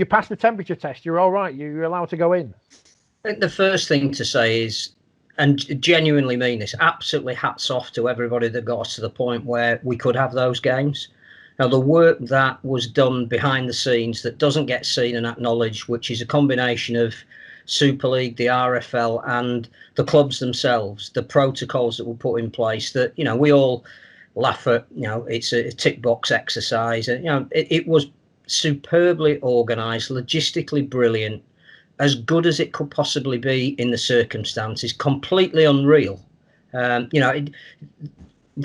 you passed the temperature test. You're all right. You're allowed to go in. I think the first thing to say is, and genuinely mean this, absolutely hats off to everybody that got us to the point where we could have those games. Now, the work that was done behind the scenes that doesn't get seen and acknowledged, which is a combination of Super League, the RFL, and the clubs themselves, the protocols that were put in place that, you know, we all laugh at, you know, it's a tick box exercise. And, you know, it was superbly organised, logistically brilliant, as good as it could possibly be in the circumstances, completely unreal. You know,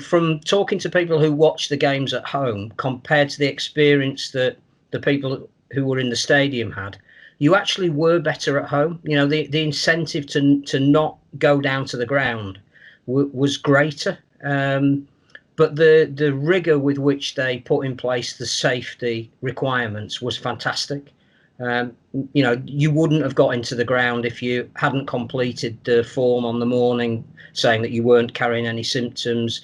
from talking to people who watch the games at home compared to the experience that the people who were in the stadium had, you actually were better at home. You know, the incentive to not go down to the ground was greater. But the rigour with which they put in place the safety requirements was fantastic. You know, you wouldn't have got into the ground if you hadn't completed the form on the morning saying that you weren't carrying any symptoms.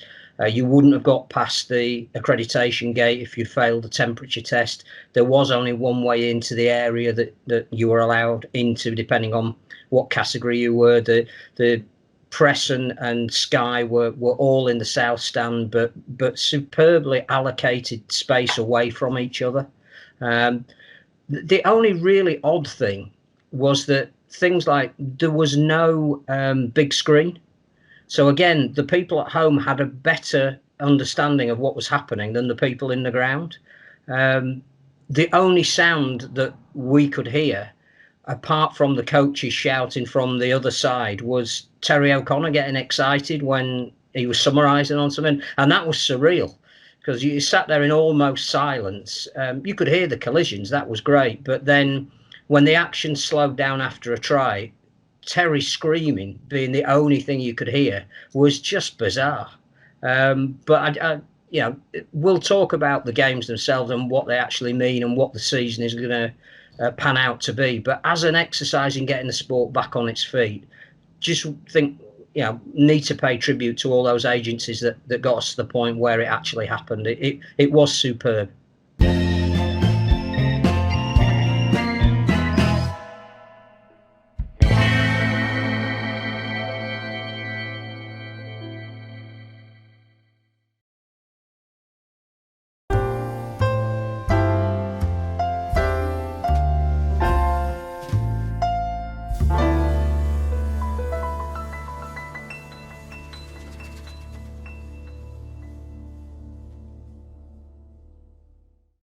You wouldn't have got past the accreditation gate if you failed the temperature test. There was only one way into the area that you were allowed into, depending on what category you were. The press and Sky were all in the south stand, but superbly allocated space away from each other. The only really odd thing was that things like there was no big screen. So again, the people at home had a better understanding of what was happening than the people in the ground. The only sound that we could hear, apart from the coaches shouting from the other side, was Terry O'Connor getting excited when he was summarising on something. And that was surreal, because you sat there in almost silence. You could hear the collisions. That was great. But then when the action slowed down after a try, Terry screaming being the only thing you could hear was just bizarre. But I you know, we'll talk about the games themselves and what they actually mean and what the season is going to pan out to be. But as an exercise in getting the sport back on its feet, just think, you know, need to pay tribute to all those agencies that got us to the point where it actually happened. It was superb.